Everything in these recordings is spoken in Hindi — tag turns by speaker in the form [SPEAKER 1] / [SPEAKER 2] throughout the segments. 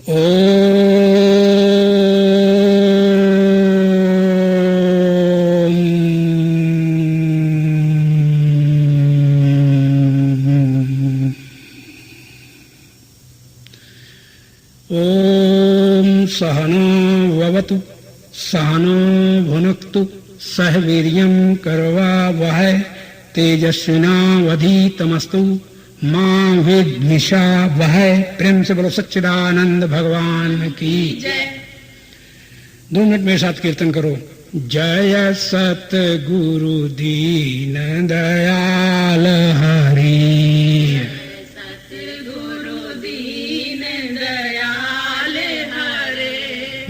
[SPEAKER 1] ओम सहनो भवतु सहनो भुनक्तु सह वीर्यं करवावहै तेजस्विनावधीतमस्तु मां विद्विषावहै। प्रेम से बोलो सच्चिदानंद भगवान की जय। 2 मिनट मेरे साथ कीर्तन करो। जय सतगुरु दीन दयाल हरि,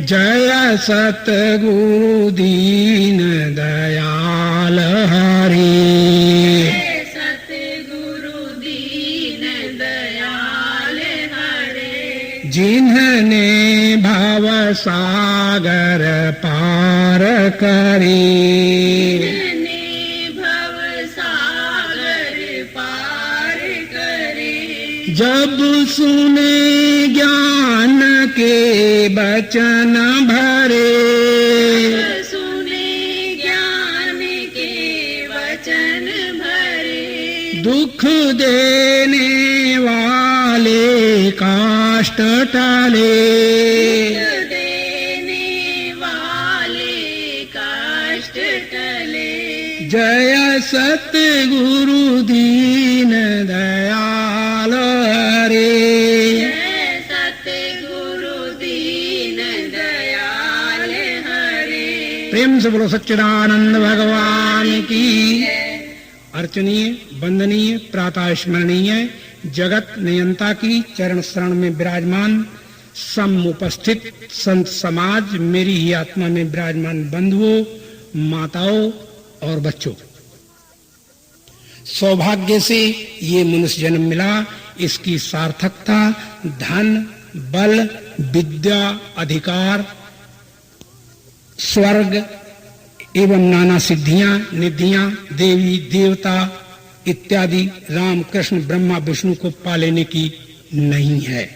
[SPEAKER 1] जय सतगुरु दीन दयाल हरि,
[SPEAKER 2] सतगुरु दीन दयाल हरे।
[SPEAKER 1] जिन्हने भव सागर पार करी,
[SPEAKER 2] जिन्हने भव सागर पार करे।
[SPEAKER 1] जब सुने ज्ञान के बचन भरे,
[SPEAKER 2] सुने ज्ञान के वचन भरे।
[SPEAKER 1] दुख देने वाले काष्ट टाले,
[SPEAKER 2] देने वाले काष्ट टले।
[SPEAKER 1] जय सतगुरु दीन दयाल हरे, प्रेम से बोलो सच्चिदानंद भगवान की। अर्चनीय वंदनीय प्रातः स्मरणीय जगत नियंता की चरण शरण में विराजमान समुपस्थित संत समाज, मेरी ही आत्मा में विराजमान बंधुओं, माताओं और बच्चों, सौभाग्य से ये मनुष्य जन्म मिला। इसकी सार्थकता धन बल विद्या अधिकार स्वर्ग एवं नाना सिद्धियां निधियां देवी देवता इत्यादि राम कृष्ण ब्रह्मा विष्णु को पा लेने की नहीं है।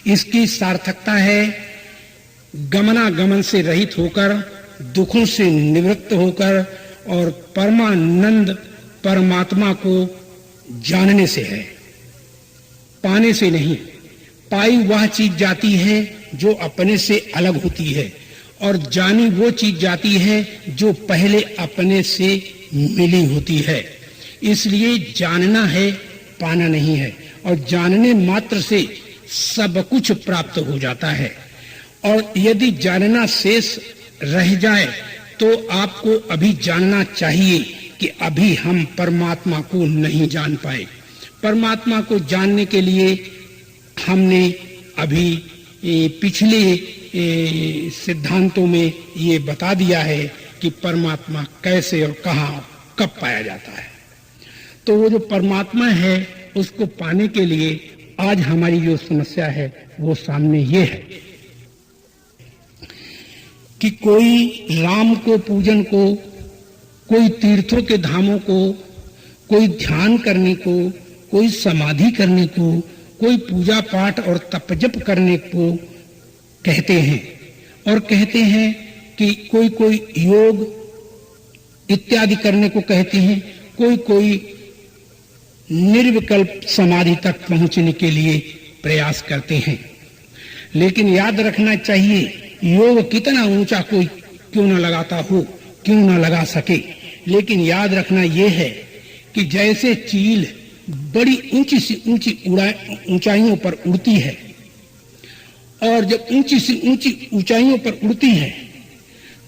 [SPEAKER 1] इसकी सार्थकता है गमनागमन से रहित होकर, दुखों से निवृत्त होकर और परमानंद परमात्मा को जानने से है, पाने से नहीं। पाई वह चीज जाती है जो अपने से अलग होती है, और जानी वो चीज जाती है जो पहले अपने से मिली होती है। इसलिए जानना है, पाना नहीं है। और जानने मात्र से सब कुछ प्राप्त हो जाता है। और यदि जानना शेष रह जाए तो आपको अभी जानना चाहिए कि अभी हम परमात्मा को नहीं जान पाए। परमात्मा को जानने के लिए हमने अभी पिछले सिद्धांतों में ये बता दिया है कि परमात्मा कैसे और कहाँ कब पाया जाता है। तो वो जो परमात्मा है उसको पाने के लिए आज हमारी जो समस्या है वो सामने ये है कि कोई राम को पूजन को, कोई तीर्थों के धामों को, कोई ध्यान करने को, कोई समाधि करने को, कोई पूजा पाठ और तपजप करने को कहते हैं। और कहते हैं कि कोई कोई योग इत्यादि करने को कहते हैं, कोई कोई निर्विकल्प समाधि तक पहुंचने के लिए प्रयास करते हैं। लेकिन याद रखना चाहिए, योग कितना ऊंचा कोई क्यों न लगाता हो, क्यों न लगा सके, लेकिन याद रखना यह है कि जैसे चील बड़ी ऊंची से ऊंची ऊंचाइयों पर उड़ती है, और जब ऊंची से ऊंची ऊंचाइयों पर उड़ती है,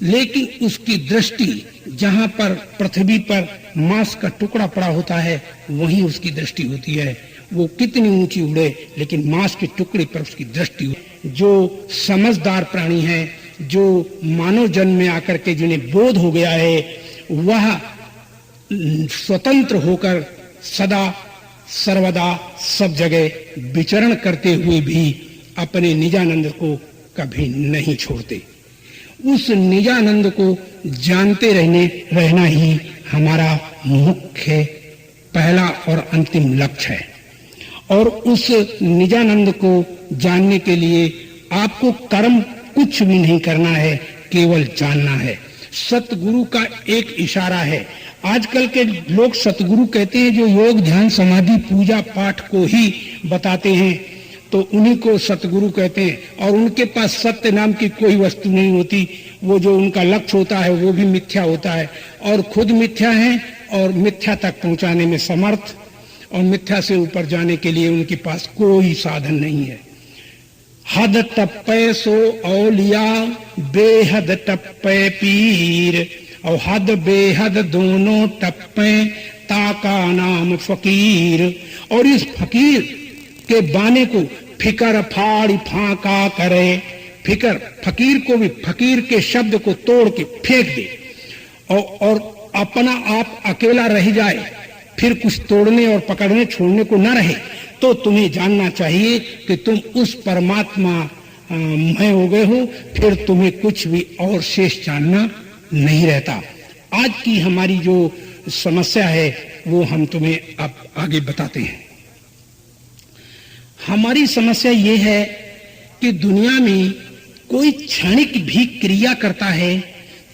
[SPEAKER 1] लेकिन उसकी दृष्टि जहां पर पृथ्वी पर मांस का टुकड़ा पड़ा होता है वहीं उसकी दृष्टि होती है। वो कितनी ऊंची उड़े लेकिन मांस के टुकड़े पर उसकी दृष्टि हो। जो समझदार प्राणी है, जो मानव जन्म में आकर के जिन्हें बोध हो गया है, वह स्वतंत्र होकर सदा सर्वदा सब जगह विचरण करते हुए भी अपने निजानंद को कभी नहीं छोड़ते। उस निजानंद को जानते रहना ही हमारा मुख्य पहला और अंतिम लक्ष्य है। और उस निजानंद को जानने के लिए आपको कर्म कुछ भी नहीं करना है, केवल जानना है। सतगुरु का एक इशारा है। आजकल के लोग सतगुरु कहते हैं जो योग ध्यान समाधि पूजा पाठ को ही बताते हैं, तो उन्हीं को सतगुरु कहते हैं। और उनके पास सत्य नाम की कोई वस्तु नहीं होती। वो जो उनका लक्ष्य होता है वो भी मिथ्या होता है, और खुद मिथ्या है और मिथ्या तक पहुंचाने में समर्थ, और मिथ्या से ऊपर जाने के लिए उनके पास कोई साधन नहीं है। हद टप्पे सो औलिया, बेहद टप्पे पीर, और हद बेहद दोनों टप्पे ताका नाम फकीर। और इस फकीर के बाने को फिकर फाड़ी फाका करे। फिकर, फकीर को भी फकीर के शब्द को तोड़ के फेंक दे और अपना आप अकेला रह जाए, फिर कुछ तोड़ने और पकड़ने छोड़ने को न रहे, तो तुम्हें जानना चाहिए कि तुम उस परमात्मा मय हो गए हो, फिर तुम्हें कुछ भी और शेष जानना नहीं रहता। आज की हमारी जो समस्या है वो हम तुम्हें अब आगे बताते हैं। हमारी समस्या ये है कि दुनिया में कोई क्षणिक भी क्रिया करता है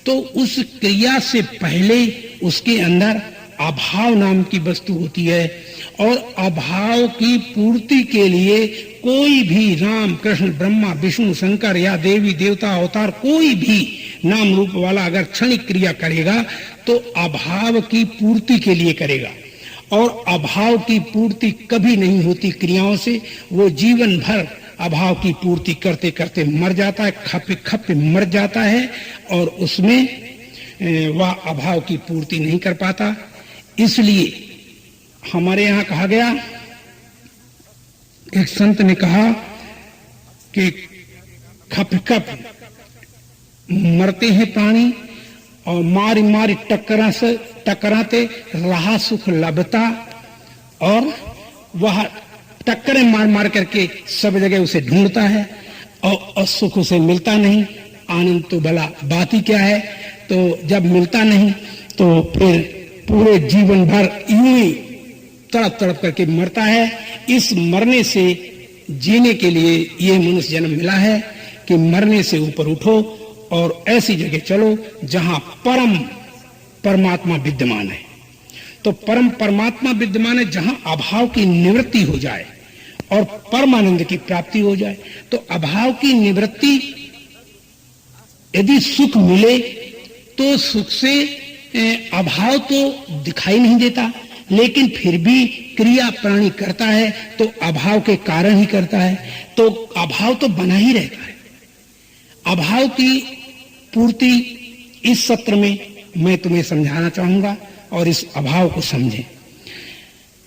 [SPEAKER 1] तो उस क्रिया से पहले उसके अंदर अभाव नाम की वस्तु होती है, और अभाव की पूर्ति के लिए कोई भी राम कृष्ण ब्रह्मा विष्णु शंकर या देवी देवता अवतार कोई भी नाम रूप वाला अगर क्षणिक क्रिया करेगा तो अभाव की पूर्ति के लिए करेगा। और अभाव की पूर्ति कभी नहीं होती क्रियाओं से। वो जीवन भर अभाव की पूर्ति करते करते मर जाता है, खपे खपे मर जाता है, और उसमें वह अभाव की पूर्ति नहीं कर पाता। इसलिए हमारे यहाँ कहा गया, एक संत ने कहा कि खप खप मरते हैं प्राणी, और मारी मारी टकराते रहा सुख लभता, और वह टक्करें मार मार करके सब जगह उसे ढूंढता है और सुख उसे मिलता नहीं। आनंद तो भला बात ही क्या है। तो जब मिलता नहीं तो फिर पूरे जीवन भर यूं ही तड़प तड़प करके मरता है। इस मरने से जीने के लिए ये मनुष्य जन्म मिला है कि मरने से ऊपर उठो और ऐसी जगह चलो जहां परम परमात्मा विद्यमान है। तो परम परमात्मा विद्यमान है जहां अभाव की निवृत्ति हो जाए और परमानंद की प्राप्ति हो जाए। तो अभाव की निवृत्ति, यदि सुख मिले तो सुख से अभाव तो दिखाई नहीं देता, लेकिन फिर भी क्रिया प्राणी करता है तो अभाव के कारण ही करता है, तो अभाव तो बना ही रहता है। अभाव की पूर्ति इस सत्र में मैं तुम्हें समझाना चाहूंगा और इस अभाव को समझें।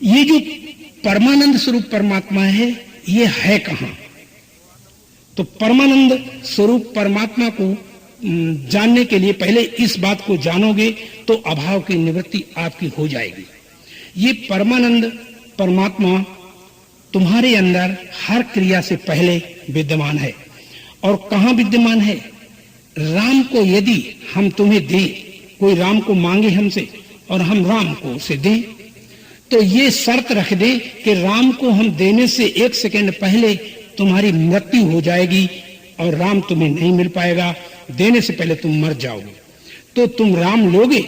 [SPEAKER 1] ये जो परमानंद स्वरूप परमात्मा है ये है कहां? तो परमानंद स्वरूप परमात्मा को जानने के लिए पहले इस बात को जानोगे तो अभाव की निवृत्ति आपकी हो जाएगी। ये परमानंद परमात्मा तुम्हारे अंदर हर क्रिया से पहले विद्यमान है। और कहां विद्यमान है? राम को यदि हम तुम्हें दें, कोई राम को मांगे हमसे और हम राम को उसे दें, तो ये शर्त रख दें कि राम को हम देने से 1 सेकंड पहले तुम्हारी मृत्यु हो जाएगी और राम तुम्हें नहीं मिल पाएगा, देने से पहले तुम मर जाओगे। तो तुम राम लोगे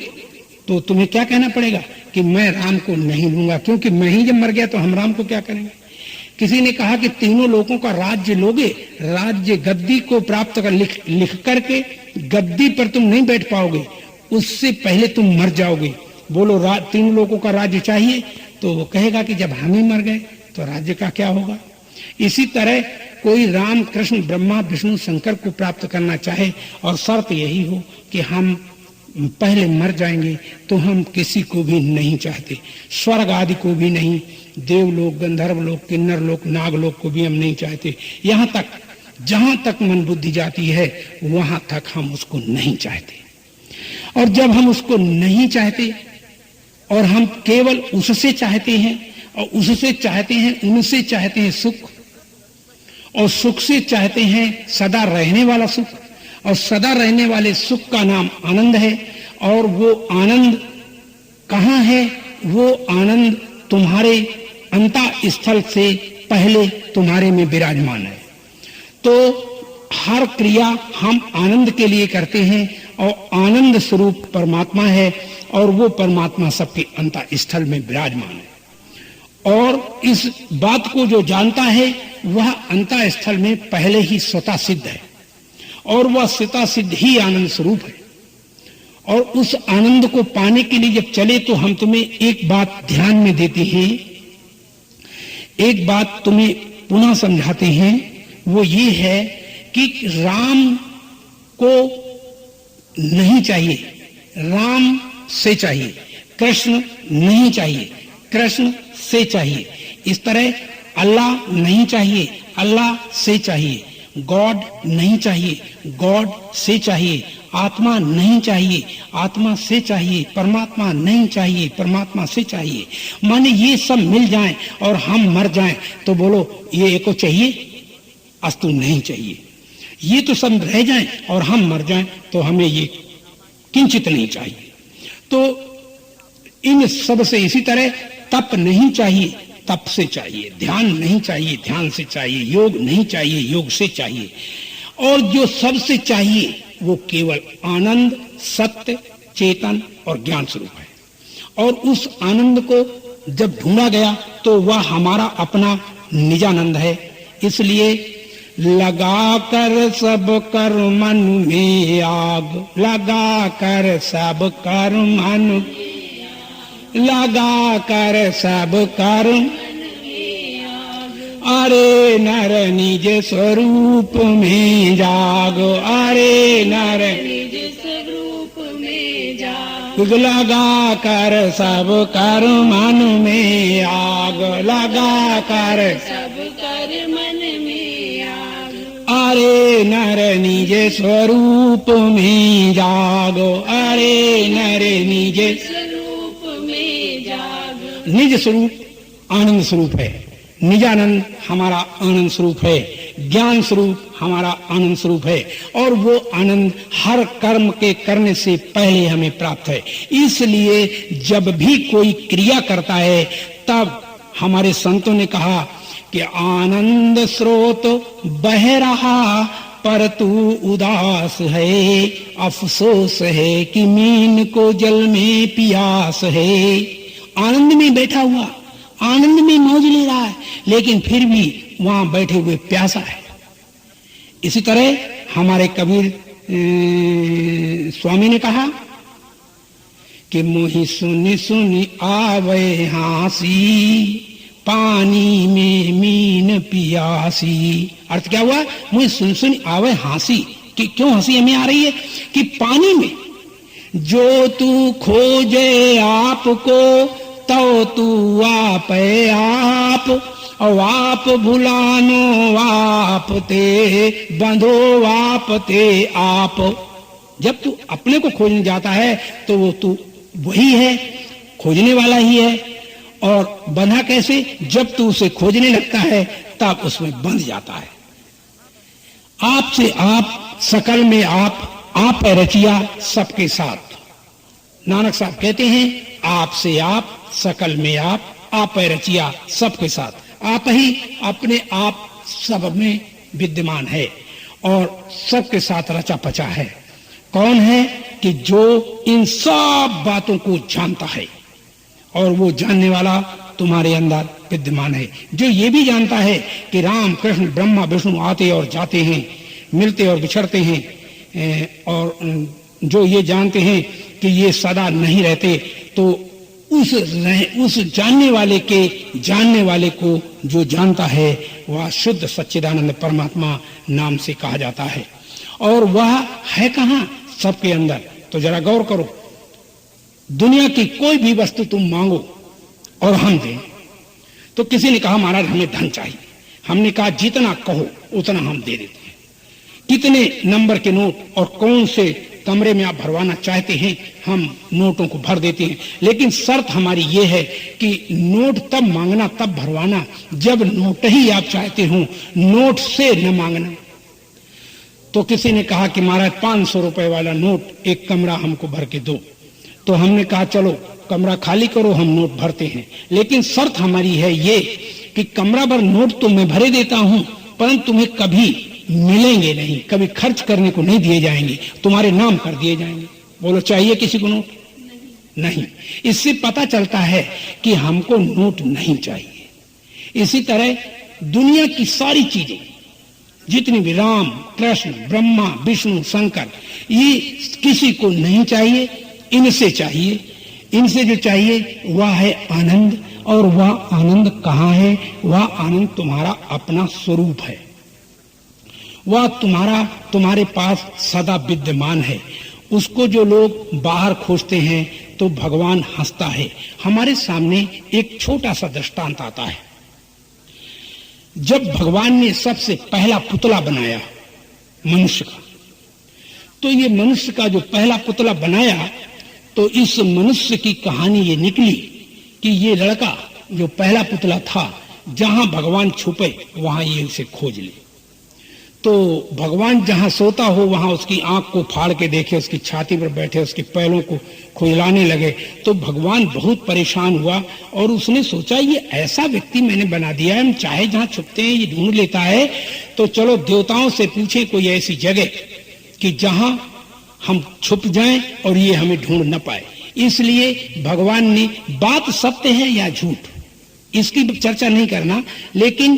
[SPEAKER 1] तो तुम्हें क्या कहना पड़ेगा कि मैं राम को नहीं लूंगा, क्योंकि मैं ही जब मर गया तो हम राम को क्या करेंगे। किसी ने कहा कि तीनों लोगों का राज्य लोगे, राज्य गद्दी को प्राप्त कर लिख करके गद्दी पर तुम नहीं बैठ पाओगे, उससे पहले तुम मर जाओगे। बोलो तीनों लोगों का राज्य चाहिए, तो वो कहेगा कि जब हम ही मर गए तो राज्य का क्या होगा। इसी तरह कोई राम कृष्ण ब्रह्मा विष्णु शंकर को प्राप्त करना चाहे और शर्त यही हो कि हम पहले मर जाएंगे, तो हम किसी को भी नहीं चाहते, स्वर्ग आदि को भी नहीं, देवलोक गंधर्व लोक किन्नर लोक नाग लोक को भी हम नहीं चाहते। यहां तक जहां तक मन बुद्धि जाती है वहां तक हम उसको नहीं चाहते। और जब हम उसको नहीं चाहते और हम केवल उससे चाहते हैं, और उससे चाहते हैं, उनसे चाहते हैं सुख, और सुख से चाहते हैं सदा रहने वाला सुख, और सदा रहने वाले सुख का नाम आनंद है। और वो आनंद कहां है? वो आनंद तुम्हारे अंतः स्थल से पहले तुम्हारे में विराजमान है। तो हर क्रिया हम आनंद के लिए करते हैं और आनंद स्वरूप परमात्मा है और वो परमात्मा सबके अंतःस्थल में विराजमान है। और इस बात को जो जानता है वह अंतःस्थल में पहले ही स्वतः सिद्ध है और वह स्वतः सिद्ध ही आनंद स्वरूप है। और उस आनंद को पाने के लिए जब चले तो हम तुम्हें एक बात ध्यान में देते हैं, एक बात तुम्हें पुनः समझाते हैं, वो ये है कि राम को नहीं चाहिए, राम से चाहिए, कृष्ण नहीं चाहिए, कृष्ण से चाहिए। इस तरह अल्लाह नहीं चाहिए, अल्लाह से चाहिए, गॉड नहीं चाहिए, गॉड से चाहिए, आत्मा नहीं चाहिए, आत्मा से चाहिए, परमात्मा नहीं चाहिए, परमात्मा से चाहिए। माने ये सब मिल जाएं और हम मर जाएं तो बोलो ये एको चाहिए, अस्तु नहीं चाहिए। ये तो सब रह जाएं और हम मर जाएं तो हमें ये किंचित नहीं चाहिए। तो इन सब से इसी तरह तप नहीं चाहिए, तप से चाहिए, ध्यान नहीं चाहिए, ध्यान से चाहिए, योग नहीं चाहिए, योग से चाहिए। और जो सबसे चाहिए वो केवल आनंद, सत्य, चेतन और ज्ञान स्वरूप है। और उस आनंद को जब ढूंढा गया तो वह हमारा अपना निजानंद है। इसलिए लगा कर सब कर्मन में आग, लगा कर सब कर्मन, लगा कर सब कर्म, अरे नर निज स्वरूप में जागो, अरे नर
[SPEAKER 2] निज स्वरूप में जागो,
[SPEAKER 1] लगा कर सब कर्मन में आग, लगा कर
[SPEAKER 2] सब कर मन में आग,
[SPEAKER 1] अरे नर निज स्वरूप में जागो, अरे नर निज
[SPEAKER 2] स्वरूप में जागो।
[SPEAKER 1] निज स्वरूप आनंद स्वरूप है, निजानंद हमारा आनंद स्वरूप है, ज्ञान स्वरूप हमारा आनंद स्वरूप है। और वो आनंद हर कर्म के करने से पहले हमें प्राप्त है। इसलिए जब भी कोई क्रिया करता है तब हमारे संतों ने कहा कि आनंद स्रोत बह रहा पर तू उदास है, अफसोस है कि मीन को जल में पियास है। आनंद में बैठा हुआ आनंद में मौज ले रहा है लेकिन फिर भी वहां बैठे हुए प्यासा है। इसी तरह हमारे कबीर स्वामी ने कहा कि मोहि सुनी सुनी आवे हासी, पानी में मीन पियासी। अर्थ क्या हुआ? मुझे सुन सुन आवे हंसी। कि क्यों हंसी हमें आ रही है? कि पानी में जो तू खोजे आपको तो तू आप आप, और आप भुलानो आप ते, बंधो आप ते आप। जब तू अपने को खोजने जाता है तो वो तू वही है, खोजने वाला ही है। और बंधा कैसे? जब तू उसे खोजने लगता है तब उसमें बंध जाता है। आपसे आप, सकल में आप रचिया सबके साथ। नानक साहब कहते हैं आपसे आप, सकल में आप रचिया सबके साथ। आप ही अपने आप सब में विद्यमान है और सबके साथ रचा पचा है। कौन है? कि जो इन सब बातों को जानता है, और वो जानने वाला तुम्हारे अंदर विद्यमान है। जो ये भी जानता है कि राम कृष्ण ब्रह्मा विष्णु आते और जाते हैं, मिलते और बिछड़ते हैं, और जो ये जानते हैं कि ये सदा नहीं रहते, तो उस जानने वाले को जो जानता है वह शुद्ध सच्चिदानंद परमात्मा नाम से कहा जाता है। और वह है कहाँ? सबके अंदर। तो जरा गौर करो, दुनिया की कोई भी वस्तु तुम मांगो और हम दें। तो किसी ने कहा महाराज हमें धन चाहिए, हमने कहा जितना कहो उतना हम दे देते हैं। कितने नंबर के नोट और कौन से कमरे में आप भरवाना चाहते हैं हम नोटों को भर देते हैं, लेकिन शर्त हमारी ये है कि नोट तब मांगना, तब भरवाना जब नोट ही आप चाहते हो, नोट से न मांगना। तो किसी ने कहा कि महाराज 500 रुपए वाला नोट एक कमरा हमको भर के दो। तो हमने कहा चलो कमरा खाली करो, हम नोट भरते हैं, लेकिन शर्त हमारी है ये कि कमरा भर नोट तो मैं भरे देता हूं, परंतु तुम्हें कभी मिलेंगे नहीं, कभी खर्च करने को नहीं दिए जाएंगे, तुम्हारे नाम कर दिए जाएंगे। बोलो चाहिए किसी को नोट? नहीं। इससे पता चलता है कि हमको नोट नहीं चाहिए। इसी तरह दुनिया की सारी चीजें जितनी भी, राम कृष्ण ब्रह्मा विष्णु शंकर, ये किसी को नहीं चाहिए, इनसे चाहिए। इनसे जो चाहिए वह है आनंद, और वह आनंद कहाँ है? वह आनंद तुम्हारा अपना स्वरूप है, वह तुम्हारे पास सदा विद्यमान है। उसको जो लोग बाहर खोजते हैं तो भगवान हंसता है। हमारे सामने एक छोटा सा दृष्टांत आता है। जब भगवान ने सबसे पहला पुतला बनाया मनुष्य का, तो ये मनुष्य का जो पहला पुतला बनाया, तो इस मनुष्य की कहानी ये निकली कि ये लड़का जो पहला पुतला था, जहां भगवान छुपे वहां ये उसे खोज ले। तो भगवान जहां सोता हो वहां उसकी आंख को फाड़ के देखे, उसकी छाती पर बैठे, उसके पैरों को खुजलाने लगे। तो भगवान बहुत परेशान हुआ और उसने सोचा ये ऐसा व्यक्ति मैंने बना दिया है, हम चाहे जहां छुपते हैं ये ढूंढ लेता है, तो चलो देवताओं से पूछे कोई ऐसी जगह कि जहां हम छुप जाएं और ये हमें ढूंढ न पाए। इसलिए भगवान ने, बात सत्य है या झूठ इसकी चर्चा नहीं करना, लेकिन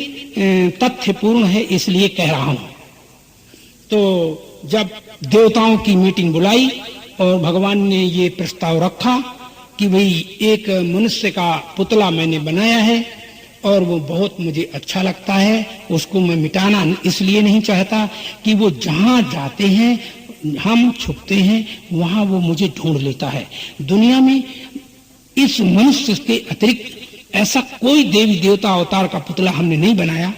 [SPEAKER 1] तथ्य पूर्ण है इसलिए कह रहा हूं। तो जब देवताओं की मीटिंग बुलाई और भगवान ने ये प्रस्ताव रखा कि भाई एक मनुष्य का पुतला मैंने बनाया है और वो बहुत मुझे अच्छा लगता है, उसको मैं मिटाना इसलिए नहीं चाहता कि वो जहां जाते हैं, हम छुपते हैं, वहां वो मुझे ढूंढ लेता है। दुनिया में इस मनुष्य के अतिरिक्त ऐसा कोई देवी देवता अवतार का पुतला हमने नहीं बनाया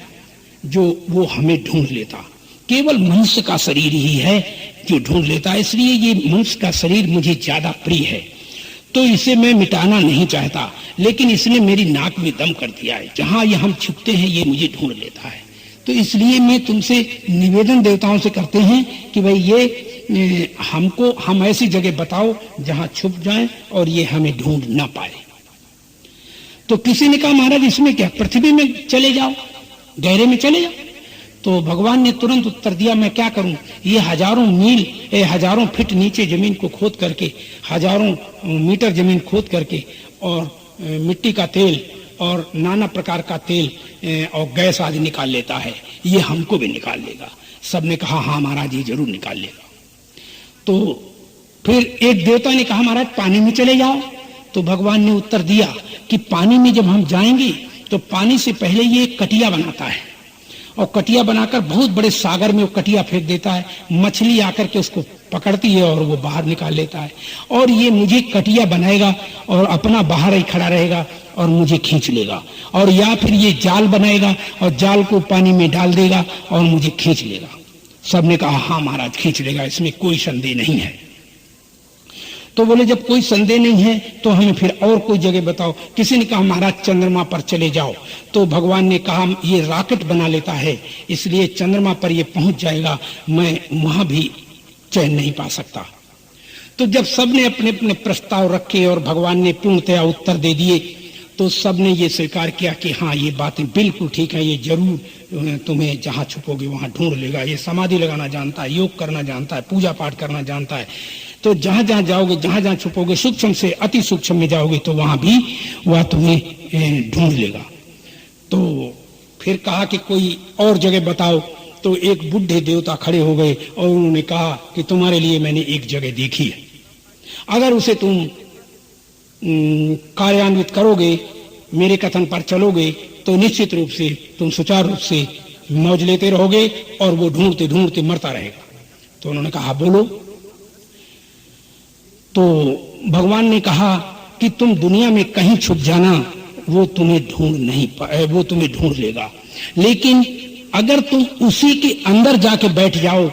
[SPEAKER 1] जो वो हमें ढूंढ लेता। केवल मनुष्य का शरीर ही है जो ढूंढ लेता है। इसलिए ये मनुष्य का शरीर मुझे ज्यादा प्रिय है, तो इसे मैं मिटाना नहीं चाहता, लेकिन इसने मेरी नाक में दम कर दिया है। जहां ये हम छुपते हैं ये मुझे ढूंढ लेता है। तो इसलिए मैं तुमसे निवेदन देवताओं से करते हैं कि भाई ये हम ऐसी जगह बताओ जहां छुप जाएं और ये हमें ढूंढ ना पाए। तो किसी ने कहा महाराज इसमें क्या, पृथ्वी में चले जाओ, गहरे में चले जाओ। तो भगवान ने तुरंत उत्तर दिया, मैं क्या करूं, ये हजारों मील हजारों फीट नीचे जमीन को खोद करके, हजारों मीटर जमीन खोद करके और मिट्टी का तेल और नाना प्रकार का तेल और गैस आदि निकाल लेता है, ये हमको भी निकाल लेगा। सबने कहा हाँ महाराज ये जरूर निकाल लेगा। तो फिर एक देवता ने कहा महाराज पानी में चले जाओ। तो भगवान ने उत्तर दिया कि पानी में जब हम जाएंगे तो पानी से पहले ये कटिया बनाता है और कटिया बनाकर बहुत बड़े सागर में वो कटिया फेंक देता है, मछली आकर के उसको पकड़ती है और वो बाहर निकाल लेता है। और ये मुझे कटिया बनाएगा और अपना बाहर ही खड़ा रहेगा और मुझे खींच लेगा, और या फिर ये जाल बनाएगा और जाल को पानी में डाल देगा और मुझे खींच लेगा। सबने कहा हाँ महाराज खींच लेगा, इसमें कोई संदेह नहीं है। तो बोले जब कोई संदेह नहीं है तो हमें फिर और कोई जगह बताओ। किसी ने कहा महाराज चंद्रमा पर चले जाओ। तो भगवान ने कहा ये रॉकेट बना लेता है, इसलिए चंद्रमा पर ये पहुंच जाएगा, मैं वहां भी चैन नहीं पा सकता। तो जब सबने अपने अपने प्रस्ताव रखे और भगवान ने पूर्णतया उत्तर दे दिए, तो सबने ये स्वीकार किया कि हाँ ये बातें बिल्कुल ठीक है, ये जरूर तुम्हें जहां छुपोगे वहां ढूंढ लेगा। ये समाधि लगाना जानता है, योग करना जानता है, पूजा पाठ करना जानता है। तो जहां जहां जाओगे, जहां जहां छुपोगे, सूक्ष्म से अति सूक्ष्म में जाओगे तो वहां भी वह तुम्हें ढूंढ लेगा। तो फिर कहा कि कोई और जगह बताओ। तो एक बुढ़े देवता खड़े हो गए और उन्होंने कहा कि तुम्हारे लिए मैंने एक जगह देखी है, अगर उसे तुम कार्यान्वित करोगे, मेरे कथन पर चलोगे, तो निश्चित रूप से तुम सुचारू रूप से मौज लेते रहोगे और वो ढूंढते ढूंढते मरता रहेगा। तो उन्होंने कहा बोलो। तो भगवान ने कहा कि तुम दुनिया में कहीं छुप जाना, वो तुम्हें ढूंढ नहीं पाए, वो तुम्हें ढूंढ लेगा। लेकिन अगर तुम उसी के अंदर जाके बैठ जाओ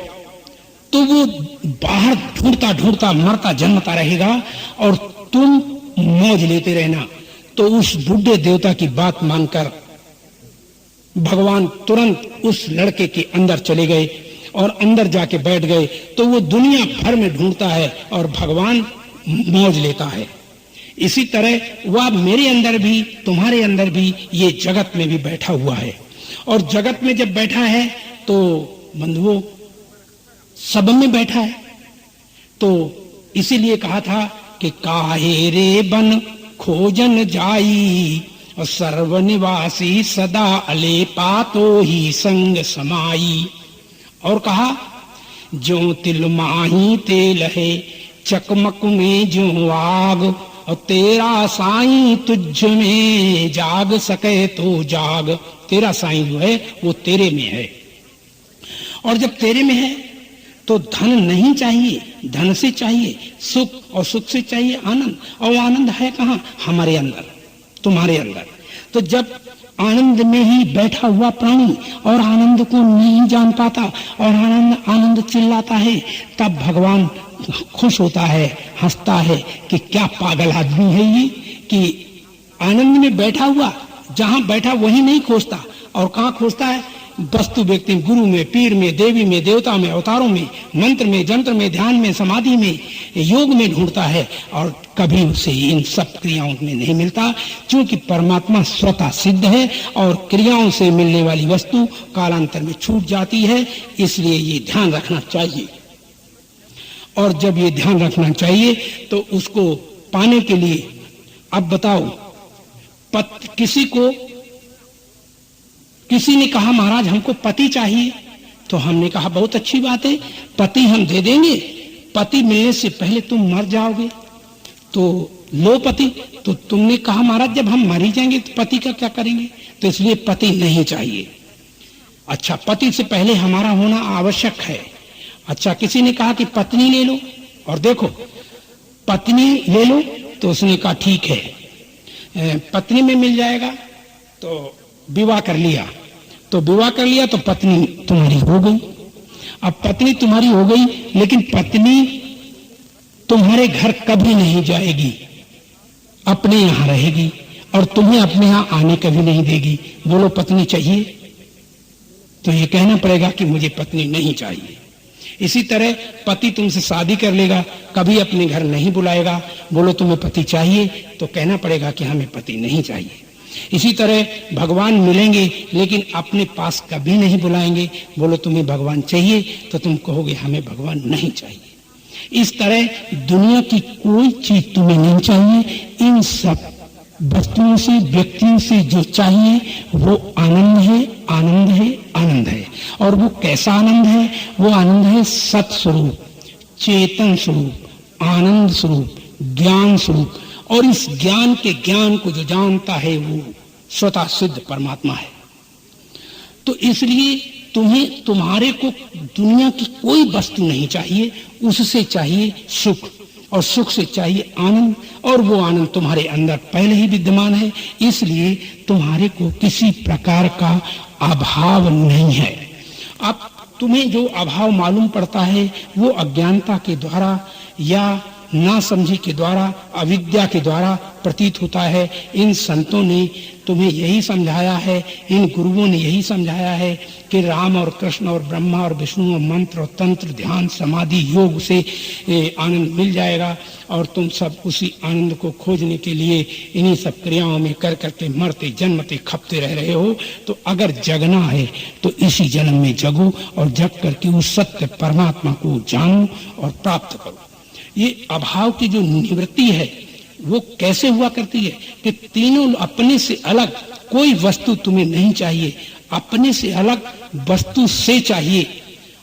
[SPEAKER 1] तो वो बाहर ढूंढता ढूंढता मरता जन्मता रहेगा और तुम मौज लेते रहना। तो उस बुढ़े देवता की बात मानकर भगवान तुरंत उस लड़के के अंदर चले गए और अंदर जाके बैठ गए। तो वो दुनिया भर में ढूंढता है और भगवान मौज लेता है। इसी तरह वह मेरे अंदर भी, तुम्हारे अंदर भी, ये जगत में भी बैठा हुआ है। और जगत में जब बैठा है तो बंधुओं सब में बैठा है। तो इसीलिए कहा था कि काहे रे बन खोजन जाई और सर्वनिवासी सदा अलेपा तो ही संग समाई। और कहा जो तिल माही तेल है चकमक में जो आग और तेरा साईं तुझ में जाग सके तो जाग। तेरा साईं जो है वो तेरे में है, और जब तेरे में है तो धन नहीं चाहिए, धन से चाहिए सुख, और सुख से चाहिए आनंद। और आनंद है कहाँ? हमारे अंदर, तुम्हारे अंदर। तो जब आनंद में ही बैठा हुआ प्राणी और आनंद को नहीं जान पाता और आनंद चिल्लाता है, तब भगवान खुश होता है, हंसता है कि क्या पागल आदमी है ये, कि आनंद में बैठा हुआ जहां बैठा वही नहीं खोजता, और कहां खोजता है? वस्तु व्यक्ति, गुरु में, पीर में, देवी में, देवता में, अवतारों में, मंत्र में, जंत्र में, ध्यान में, समाधि में, योग में ढूंढता है, और कभी उसे इन सब क्रियाओं में नहीं मिलता। क्योंकि परमात्मा स्वतः सिद्ध है और क्रियाओं से मिलने वाली वस्तु कालांतर में छूट जाती है। इसलिए ये ध्यान रखना चाहिए। और जब ये ध्यान रखना चाहिए तो उसको पाने के लिए, अब बताओ, किसी ने कहा महाराज हमको पति चाहिए, तो हमने कहा बहुत अच्छी बात है, पति हम दे देंगे, पति मिलने से पहले तुम मर जाओगे, तो लो पति। तो तुमने कहा महाराज जब हम मर ही जाएंगे तो पति का क्या करेंगे? तो इसलिए पति नहीं चाहिए। अच्छा, पति से पहले हमारा होना आवश्यक है। अच्छा, किसी ने कहा कि पत्नी ले लो, और देखो पत्नी ले लो, तो उसने कहा ठीक है पत्नी में मिल जाएगा, तो विवाह कर लिया। तो विवाह कर लिया तो पत्नी तुम्हारी हो गई। अब पत्नी तुम्हारी हो गई, लेकिन पत्नी तुम्हारे घर कभी नहीं जाएगी, अपने यहां रहेगी और तुम्हें अपने यहां आने कभी नहीं देगी। बोलो पत्नी चाहिए? तो ये कहना पड़ेगा कि मुझे पत्नी नहीं चाहिए। इसी तरह पति तुमसे शादी कर लेगा, कभी अपने घर नहीं बुलाएगा। बोलो तुम्हें पति चाहिए? तो कहना पड़ेगा कि हमें पति नहीं चाहिए। इसी तरह भगवान मिलेंगे लेकिन अपने पास कभी नहीं बुलाएंगे। बोलो तुम्हें भगवान चाहिए? तो तुम कहोगे हमें भगवान नहीं चाहिए। इस तरह दुनिया की कोई चीज तुम्हें नहीं चाहिए। इन सब वस्तुओं से, व्यक्तियों से जो चाहिए वो आनंद है, आनंद है, आनंद है। और वो कैसा आनंद है? वो आनंद है सत स्वरूप, चेतन स्वरूप, आनंद स्वरूप, ज्ञान स्वरूप। और इस ज्ञान के ज्ञान को जो जानता है वो स्वतः सिद्ध परमात्मा है। तो इसलिए तुम्हें, तुम्हारे को दुनिया की कोई वस्तु नहीं चाहिए, उससे चाहिए सुख, और सुख से चाहिए आनंद, और वो आनंद तुम्हारे अंदर पहले ही विद्यमान है। इसलिए तुम्हारे को किसी प्रकार का अभाव नहीं है। अब तुम्हें जो अभाव मालूम पड़ता है वो अज्ञानता के द्वारा या ना समझी के द्वारा, अविद्या के द्वारा प्रतीत होता है। इन संतों ने तुम्हें यही समझाया है, इन गुरुओं ने यही समझाया है कि राम और कृष्ण और ब्रह्मा और विष्णु और मंत्र और तंत्र, ध्यान, समाधि, योग से आनंद मिल जाएगा, और तुम सब उसी आनंद को खोजने के लिए इन्हीं सब क्रियाओं में कर करके मरते जन्मते खपते रह रहे हो। तो अगर जगना है तो इसी जन्म में जगो, और जग करके उस सत्य परमात्मा को जानो और प्राप्त करो। ये अभाव की जो निवृत्ति है वो कैसे हुआ करती है कि तीनों अपने से अलग कोई वस्तु तुम्हें नहीं चाहिए, अपने से अलग वस्तु से चाहिए,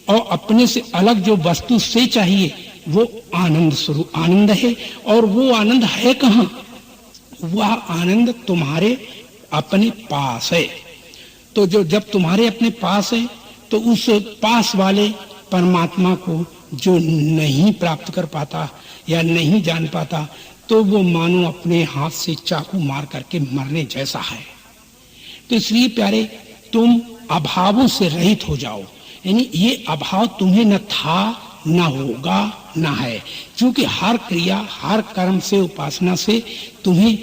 [SPEAKER 1] और अपने से अलग जो वस्तु से चाहिए वो आनंद स्वरूप आनंद है। और वो आनंद है कहाँ? वह आनंद तुम्हारे अपने पास है। तो जो जब तुम्हारे अपने पास है तो उस पास वाले परमात्मा को जो नहीं प्राप्त कर पाता या नहीं जान पाता, तो वो मानो अपने हाथ से चाकू मार करके मरने जैसा है। तो इसलिए प्यारे, तुम अभावों से रहित हो जाओ। यानी ये अभाव तुम्हें न था, न होगा, न है। क्योंकि हर क्रिया, हर कर्म से, उपासना से तुम्हें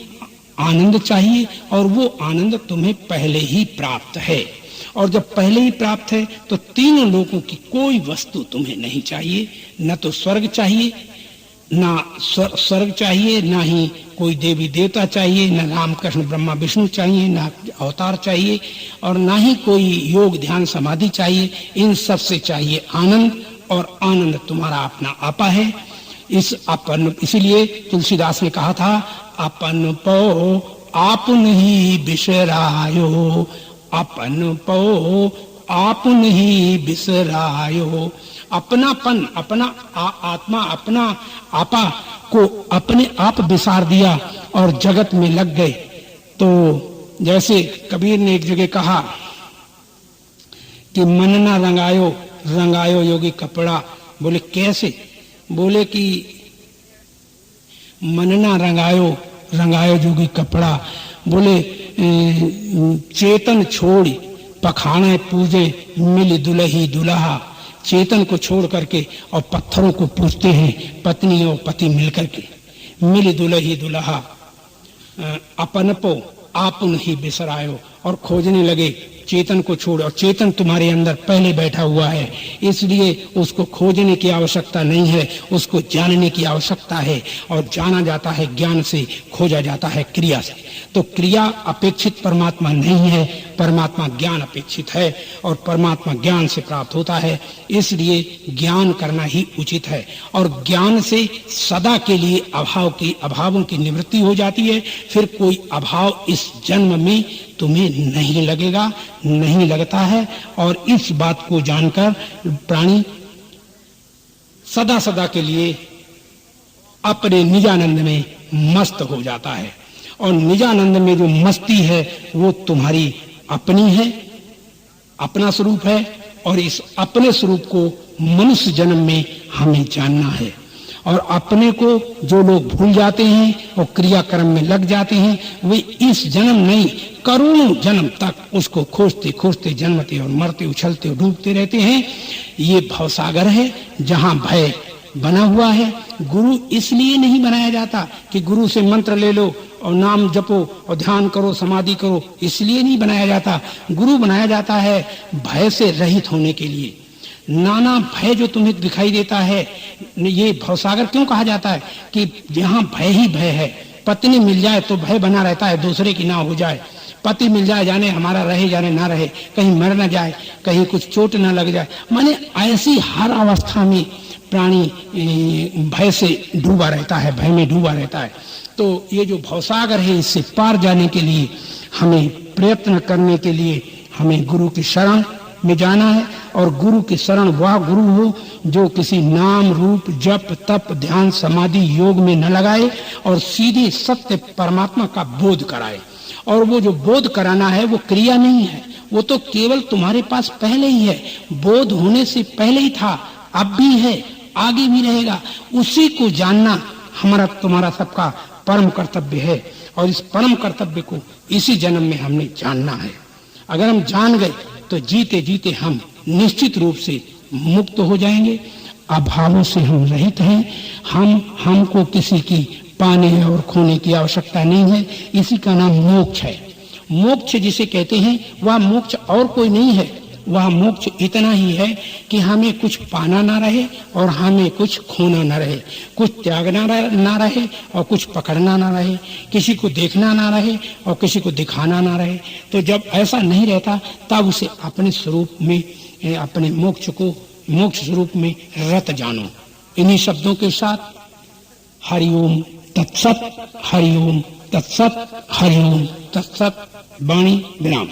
[SPEAKER 1] आनंद चाहिए, और वो आनंद तुम्हें पहले ही प्राप्त है। और जब पहले ही प्राप्त है तो तीनों लोगों की कोई वस्तु तुम्हें नहीं चाहिए। न तो स्वर्ग चाहिए, ना स्वर्ग चाहिए, ना ही कोई देवी देवता चाहिए, ना राम कृष्ण ब्रह्मा विष्णु चाहिए, ना अवतार चाहिए, और ना ही कोई योग ध्यान समाधि चाहिए। इन सब से चाहिए आनंद, और आनंद तुम्हारा अपना आपा है। इस अपन, इसीलिए तुलसीदास ने कहा था, अपन पो आपन ही बिसरायो, अपन पो आपन ही बिसरायो। अपनापन, अपना आत्मा, अपना आपा को अपने आप बिसार दिया और जगत में लग गए। तो जैसे कबीर ने एक जगह कहा कि मन ना रंगायो, रंगायो योगी कपड़ा। बोले कैसे? बोले कि मन ना रंगायो, रंगायो जोगी कपड़ा। बोले चेतन छोड़ पखाने पूजे, मिल दुलही दुल्हा। चेतन को छोड़ करके और पत्थरों को पूजते हैं पत्नी और पति मिलकर के, मिल दुलही दुल्हा। अपनपो आपन ही बिसरायो, और खोजने लगे चेतन को छोड़, और चेतन तुम्हारे अंदर पहले बैठा हुआ है, इसलिए उसको खोजने की आवश्यकता नहीं है, उसको जानने की आवश्यकता है। और जाना जाता है ज्ञान से, खोजा जाता है क्रिया से। तो क्रिया अपेक्षित परमात्मा नहीं है, परमात्मा ज्ञान अपेक्षित है, और परमात्मा ज्ञान से प्राप्त होता है। इसलिए ज्ञान करना ही उचित है, और ज्ञान से सदा के लिए अभावों की निवृत्ति हो जाती है। फिर कोई अभाव इस जन्म में तुम्हें नहीं लगेगा, नहीं लगता है। और इस बात को जानकर प्राणी सदा सदा के लिए अपने निजानंद में मस्त हो जाता है। और निजानंद में जो मस्ती है वो तुम्हारी अपनी है, अपना स्वरूप है। और इस अपने स्वरूप को मनुष्य जन्म में हमें जानना है। और अपने को जो लोग भूल जाते हैं और क्रियाक्रम में लग जाते हैं, वे इस जन्म नहीं, करोड़ों जन्म तक उसको खोजते खोजते जन्मते और मरते, उछलते और डूबते रहते हैं। ये भवसागर है जहाँ भय बना हुआ है। गुरु इसलिए नहीं बनाया जाता कि गुरु से मंत्र ले लो और नाम जपो और ध्यान करो, समाधि करो, इसलिए नहीं बनाया जाता। गुरु बनाया जाता है भय से रहित होने के लिए। नाना भय जो तुम्हें दिखाई देता है, ये भवसागर क्यों कहा जाता है? कि जहाँ भय ही भय है। पत्नी मिल जाए तो भय बना रहता है दूसरे की ना हो जाए, पति मिल जाए जाने हमारा रहे जाने ना रहे, कहीं मर ना जाए, कहीं कुछ चोट ना लग जाए। माने ऐसी हर अवस्था में प्राणी भय से डूबा रहता है, भय में डूबा रहता है। तो ये जो भवसागर है, इससे पार जाने के लिए हमें प्रयत्न करने के लिए हमें गुरु की शरण में जाना है। और गुरु की शरण वह गुरु हो जो किसी नाम रूप जप तप ध्यान समाधि योग में न लगाए और सीधे सत्य परमात्मा का बोध कराए। और वो जो बोध कराना है वो क्रिया नहीं है, वो तो केवल तुम्हारे पास पहले ही है, बोध होने से पहले ही था, अब भी है, आगे भी रहेगा। उसी को जानना हमारा तुम्हारा सबका परम कर्तव्य है। और इस परम कर्तव्य को इसी जन्म में हमने जानना है। अगर हम जान गए तो जीते जीते हम निश्चित रूप से मुक्त हो जाएंगे। अभावों से हम रहित हैं। हमको किसी की पाने और खोने की आवश्यकता नहीं है। इसी का नाम मोक्ष है। मोक्ष जिसे कहते हैं वह मोक्ष और कोई नहीं है। वह मोक्ष इतना ही है कि हमें कुछ पाना ना रहे और हमें कुछ खोना ना रहे, कुछ त्यागना ना रहे और कुछ पकड़ना ना रहे, किसी को देखना ना रहे और किसी को दिखाना ना रहे। तो जब ऐसा नहीं रहता तब उसे अपने स्वरूप में, अपने मोक्ष को मोक्ष स्वरूप में रत जानो। इन्हीं शब्दों के साथ हरिओम तत्सत, हरिओम तत्सत, हरिओम तत्सत। वाणी विराम।